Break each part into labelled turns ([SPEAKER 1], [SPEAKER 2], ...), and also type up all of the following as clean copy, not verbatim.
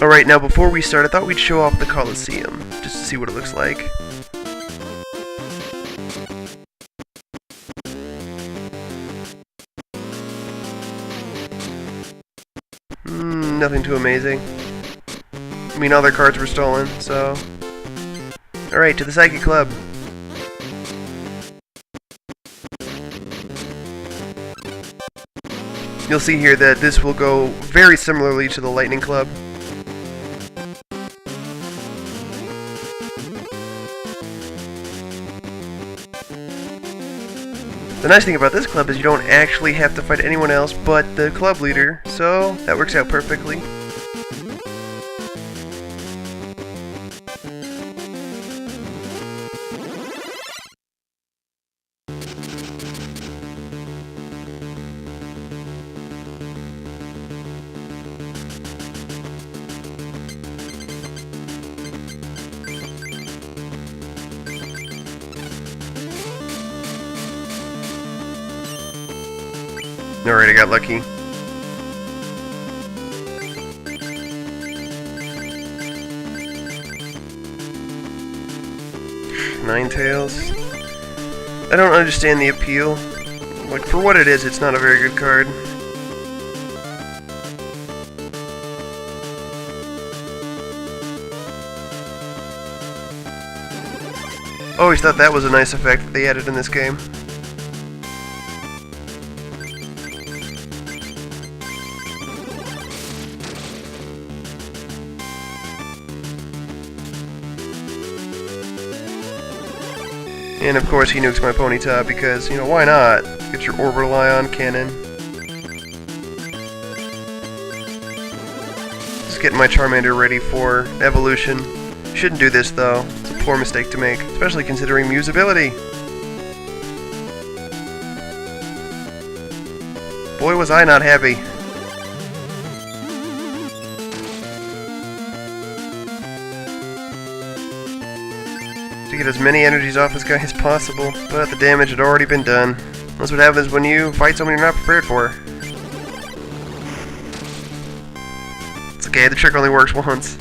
[SPEAKER 1] Alright, now before we start, I thought we'd show off the Colosseum, just to see what it looks like. Nothing too amazing. I mean, all their cards were stolen, so... Alright, to the Psychic Club. You'll see here that this will go very similarly to the Lightning Club. The nice thing about this club is you don't actually have to fight anyone else but the club leader, so that works out perfectly. Alright, I got lucky. Ninetales. I don't understand the appeal. Like, for what it is, it's not a very good card. Always thought that was a nice effect that they added in this game. And of course he nukes my Ponyta because, you know, why not? Get your Orbital Ion Cannon. Just getting my Charmander ready for evolution. Shouldn't do this though. It's a poor mistake to make, especially considering Mew's ability. Boy, was I not happy. To get as many energies off this guy as possible, but the damage had already been done. That's what happens when you fight someone you're not prepared for. It's okay, the trick only works once.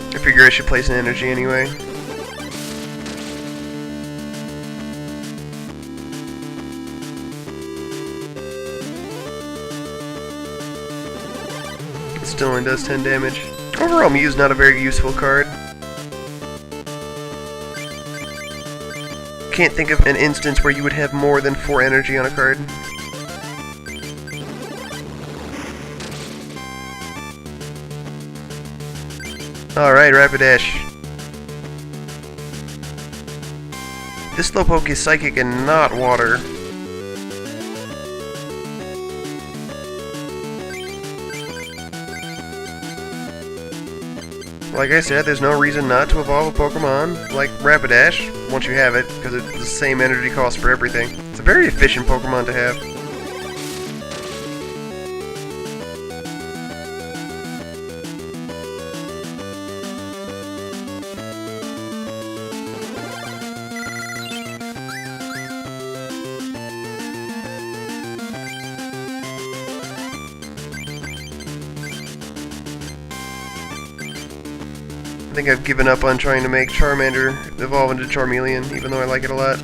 [SPEAKER 1] I figure I should place an energy anyway. It still only does 10 damage. Overall, Mew's not a very useful card. Can't think of an instance where you would have more than 4 energy on a card. Alright, Rapidash. This Slowpoke is Psychic and not Water. Like I said, there's no reason not to evolve a Pokemon like Rapidash once you have it, because it's the same energy cost for everything. It's a very efficient Pokemon to have. I think I've given up on trying to make Charmander evolve into Charmeleon, even though I like it a lot.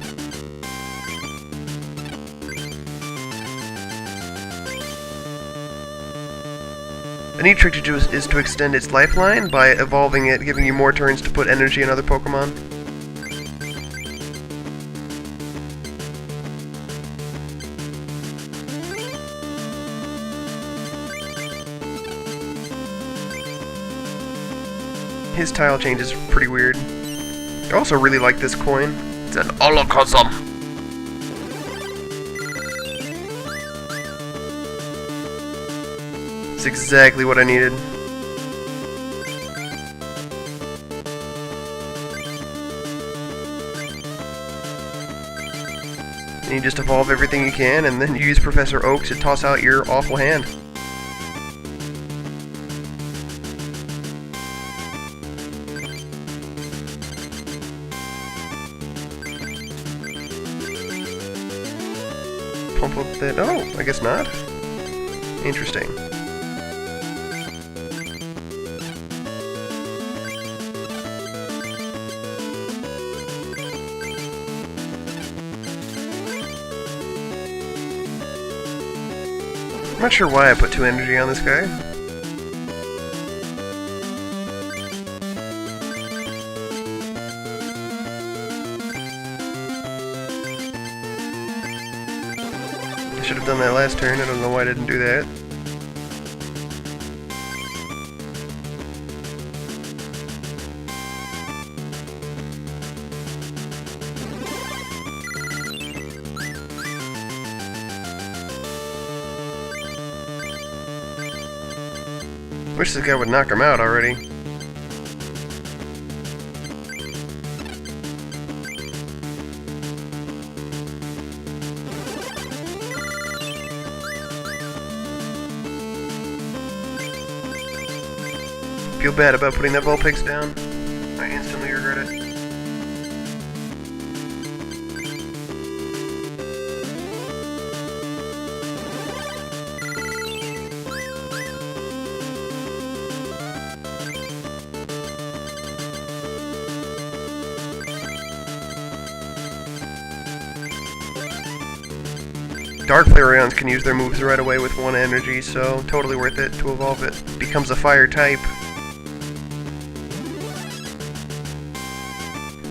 [SPEAKER 1] A neat trick to do is to extend its lifeline by evolving it, giving you more turns to put energy in other Pokemon. His tile change is pretty weird. I also really like this coin. It's an Holocosm. It's exactly what I needed. And you just evolve everything you can, and then you use Professor Oak to toss out your awful hand. Pump up that... oh, I guess not. Interesting. I'm not sure why I put 2 energy on this guy. I should have done that last turn. I don't know why I didn't do that. Wish this guy would knock him out already. Feel bad about putting that Vulpix down. I instantly regret it. Dark Flareons can use their moves right away with 1 energy, so totally worth it to evolve it. Becomes a fire type.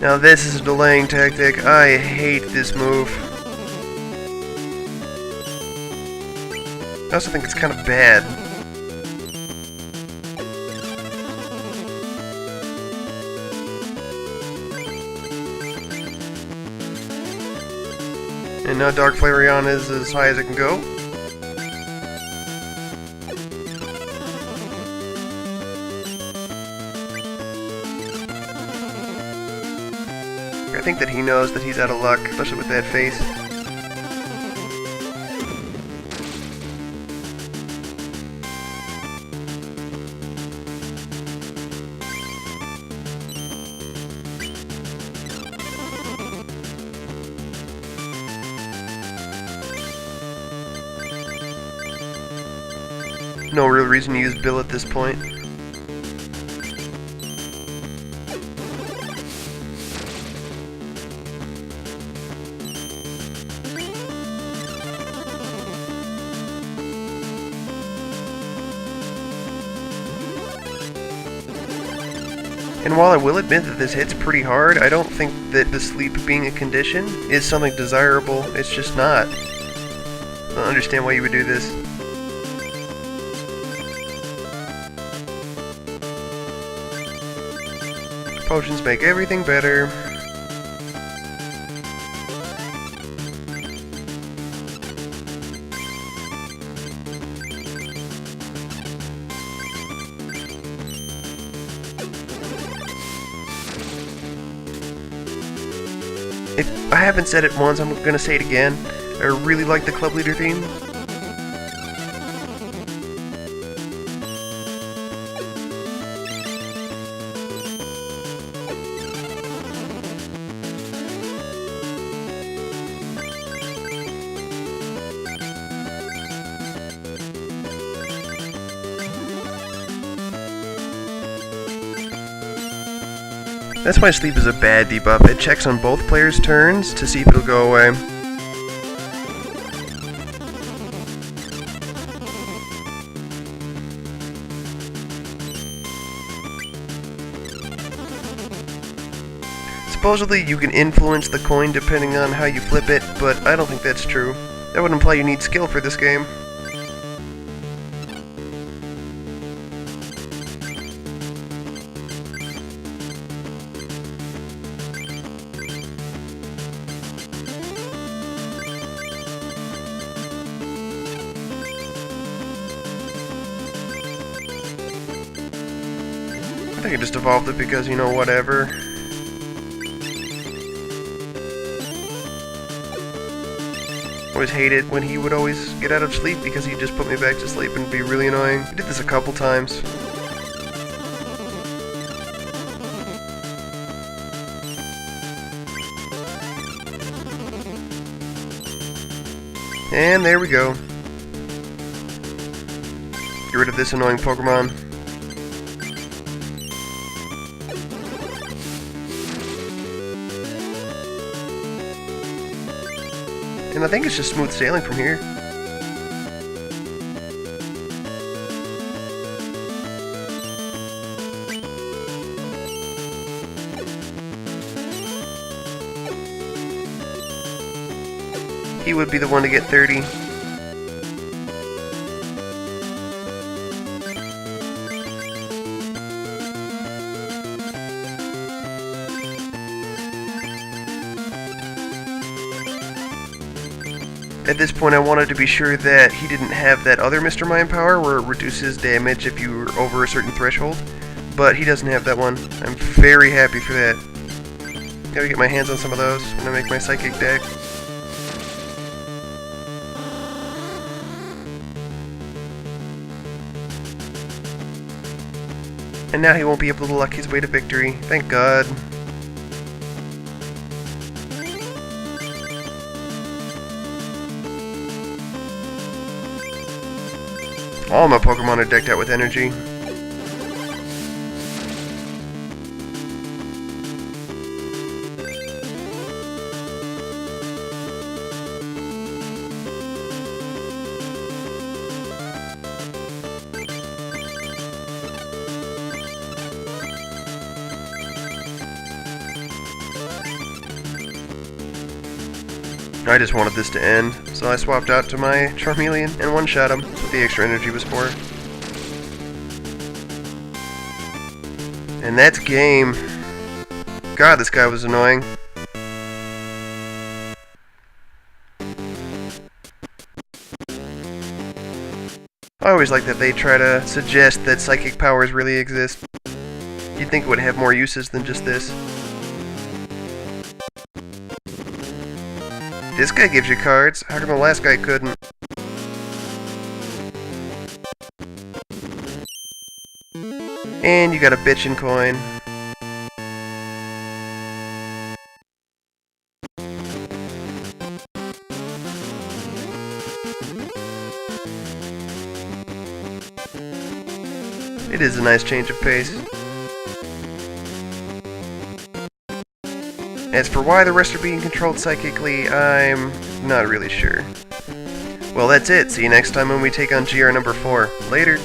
[SPEAKER 1] Now this is a delaying tactic. I hate this move. I also think it's kind of bad. And now Dark Flareon is as high as it can go. I think that he knows that he's out of luck, especially with that face. No real reason to use Bill at this point. And while I will admit that this hits pretty hard, I don't think that the sleep being a condition is something desirable. It's just not. I don't understand why you would do this. Potions make everything better. If I haven't said it once, I'm gonna say it again. I really like the club leader theme. That's why sleep is a bad debuff. It checks on both players' turns to see if it'll go away. Supposedly you can influence the coin depending on how you flip it, but I don't think that's true. That would imply you need skill for this game. I think I just evolved it because, you know, whatever. Always hated when he would always get out of sleep because he'd just put me back to sleep and be really annoying. He did this a couple times. And there we go. Get rid of this annoying Pokemon. And I think it's just smooth sailing from here. He would be the one to get 30. At this point I wanted to be sure that he didn't have that other Mr. Mind power where it reduces damage if you were over a certain threshold, but he doesn't have that one. I'm very happy for that. Gotta get my hands on some of those when I make my Psychic deck. And now he won't be able to luck his way to victory. Thank God. All my Pokemon are decked out with energy. I just wanted this to end, so I swapped out to my Charmeleon and one-shot him. That's what the extra energy was for. And that's game. God, this guy was annoying. I always like that they try to suggest that psychic powers really exist. You'd think it would have more uses than just this. This guy gives you cards. How come the last guy couldn't? And you got a bitchin' coin. It is a nice change of pace. As for why the rest are being controlled psychically, I'm not really sure. Well, that's it. See you next time when we take on GR number 4. Later.